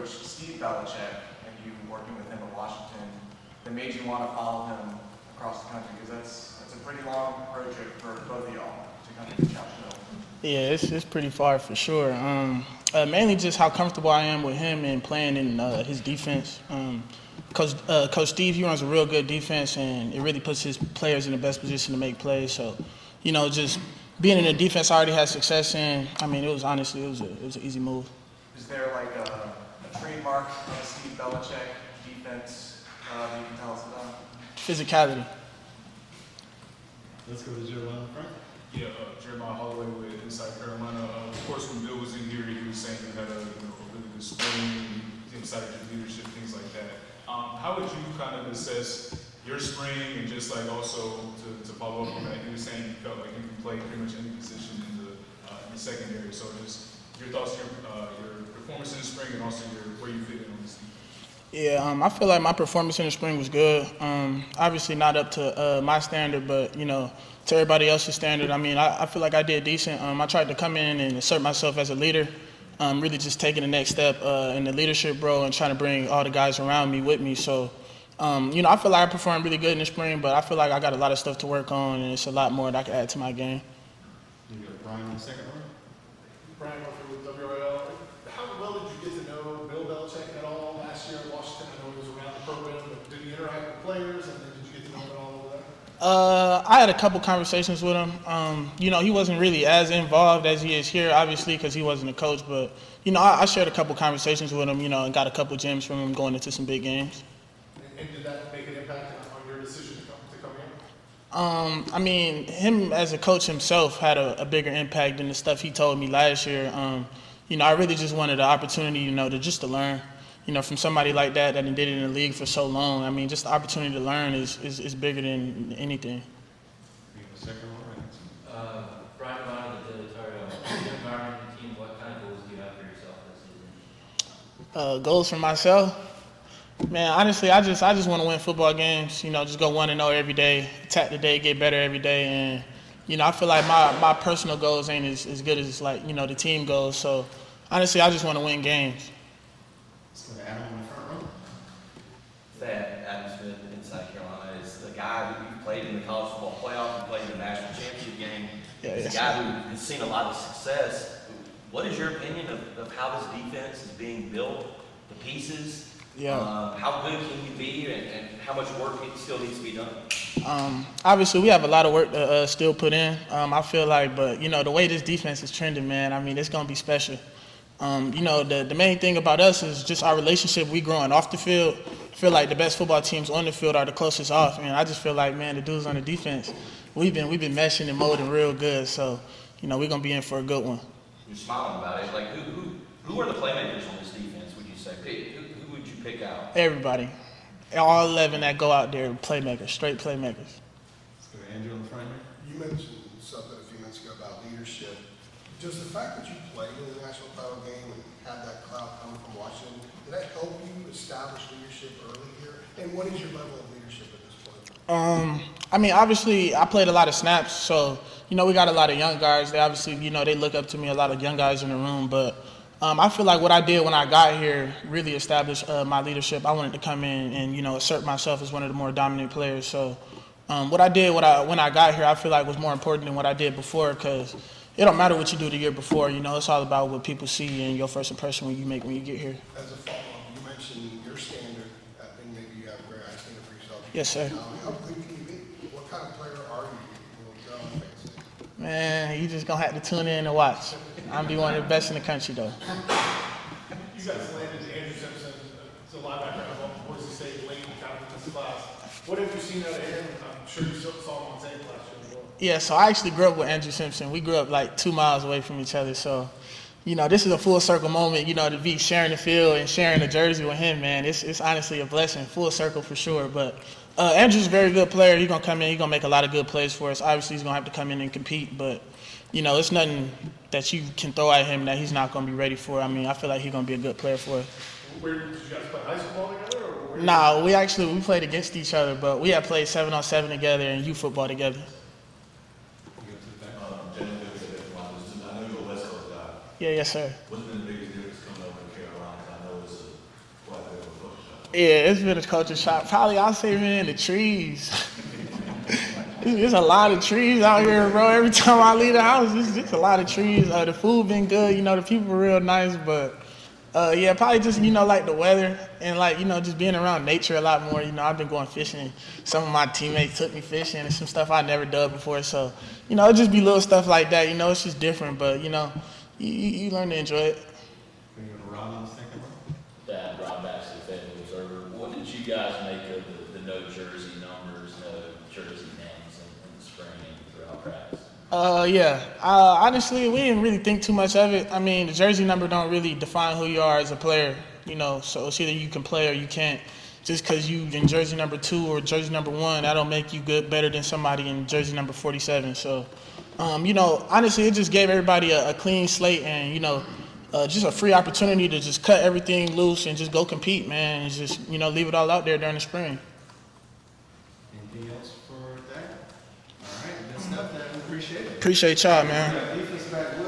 coach Steve Belichick and you working with him in Washington that made you want to follow him across the country? Because that's a pretty long road trip for both of y'all to come to Chapel. Yeah, it's pretty far for sure. Mainly just how comfortable I am with him and playing in his defense. Coach Steve, he runs a real good defense, and it really puts his players in the best position to make plays. So, just being in a defense I already had success in, it was an easy move. Is there like a trademark of a Steve Belichick defense that you can tell us about? Physicality. Let's go to Jeremiah Frank. Yeah, Jeremiah Holloway with Inside Carolina. Of course, when Bill was in here, he was saying you had a really good spring, he excited your leadership, things like that. How would you kind of assess your spring and just like also to follow up on that? He was saying you felt like you can play pretty much any position in the secondary. So just your thoughts, your performance in the spring and also where you fit in on this team. Yeah, I feel like my performance in the spring was good. Obviously not up to my standard, but, to everybody else's standard. I feel like I did decent. I tried to come in and assert myself as a leader, really just taking the next step in the leadership role and trying to bring all the guys around me with me. So, I feel like I performed really good in the spring, but I feel like I got a lot of stuff to work on, and it's a lot more that I can add to my game. You got Brian in the second row. Brian Murphy with WRL. How well did you get to know Bill Belch at all last year in Washington? I know he was around the program, but did you interact with players, and then did you get to know him at all over there? I had a couple conversations with him. He wasn't really as involved as he is here, obviously, because he wasn't a coach. But, I shared a couple conversations with him, and got a couple gems from him going into some big games. And did that make an impact on your decision to come in? Him as a coach himself had a bigger impact than the stuff he told me last year. I really just wanted the opportunity, to learn. From somebody like that did it in the league for so long. Just the opportunity to learn is bigger than anything. Second row, right? Brian Ryan with the environment of the team, what kind of goals do you have for yourself this season? Goals for myself? Man, honestly, I just want to win football games. Just go 1-0 every day, attack the day, get better every day. And, I feel like my personal goals ain't as good as, the team goals. So, honestly, I just want to win games. Let's go to Adam in the front row. That Adam Smith inside Carolina is the guy who played in the college football playoff and played in the national championship game. He's a guy who has seen a lot of success. What is your opinion of how this defense is being built, the pieces? Yeah. How good can you be, and how much work still needs to be done? Obviously, we have a lot of work to still put in. I feel like, but the way this defense is trending, man, it's gonna be special. The main thing about us is just our relationship. We growing off the field. I feel like the best football teams on the field are the closest off. I just feel like, man, the dudes on the defense, we've been meshing and molding real good. So, we're gonna be in for a good one. You're smiling about it. Like who are the playmakers on this defense? Would you say? Who would you pick out? Everybody, all 11 that go out there, playmakers, straight playmakers. Let's go to Andrew in the front row. You mentioned something a few minutes ago about leadership. Does the fact that you played in the national title game and had that cloud coming from Washington, did that help you establish leadership early here? And what is your level of leadership at this point? Obviously, I played a lot of snaps, so, we got a lot of young guys. They obviously, they look up to me, a lot of young guys in the room. But I feel like what I did when I got here really established my leadership. I wanted to come in and, assert myself as one of the more dominant players. So what I did when I got here, I feel like was more important than what I did before, because it don't matter what you do the year before. It's all about what people see and your first impression when you get here. As a follow-up, you mentioned your standard. I think maybe you have a very high standard for yourself. Yes, sir. How good can you be? What kind of player are you? Man, you just gonna have to tune in and watch. I'm be one of the best in the country, though. You guys landed Andrew Simpson, it's a linebacker out of Boise State, late kind of in this class. What have you seen out of him? I'm sure you saw him on tape last year. Yeah, so I actually grew up with Andrew Simpson. We grew up like 2 miles away from each other. So, this is a full circle moment, to be sharing the field and sharing the jersey with him, man. It's honestly a blessing, full circle for sure. But Andrew's a very good player. He's going to come in. He's going to make a lot of good plays for us. Obviously, he's going to have to come in and compete. But, it's nothing that you can throw at him that he's not going to be ready for. I feel like he's going to be a good player for us. Where did you guys play high school together? Or Nah, we played against each other, but we had played 7-on-7 together and youth football together. I know you're a West Coast guy. Yeah, yes, sir. What's been the biggest difference coming over to Carolina? I know it's a Yeah, it's been a culture shock. Probably I'll say, man, the trees. There's a lot of trees out here, bro. Every time I leave the house, it's just a lot of trees. The food been good, the people are real nice, but yeah, probably just, like the weather and like, just being around nature a lot more. I've been going fishing. Some of my teammates took me fishing and some stuff I never done before. So, it'll just be little stuff like that. It's just different, but, you learn to enjoy it. Can you go to Rob in the second row? Dad, Rob Baxley, Federal Observer. What did you guys make of the no jersey numbers, no jersey names in the spring and throughout practice? Yeah. Honestly, we didn't really think too much of it. I mean, the jersey number don't really define who you are as a player, so it's either you can play or you can't. Just because you in jersey number 2 or jersey number 1, that don't make you better than somebody in jersey number 47. So, honestly, it just gave everybody a clean slate and, just a free opportunity to just cut everything loose and just go compete, man, and just, leave it all out there during the spring. Anything else for that? All right, good stuff, Dad. We appreciate it. Appreciate y'all, man. Defense back with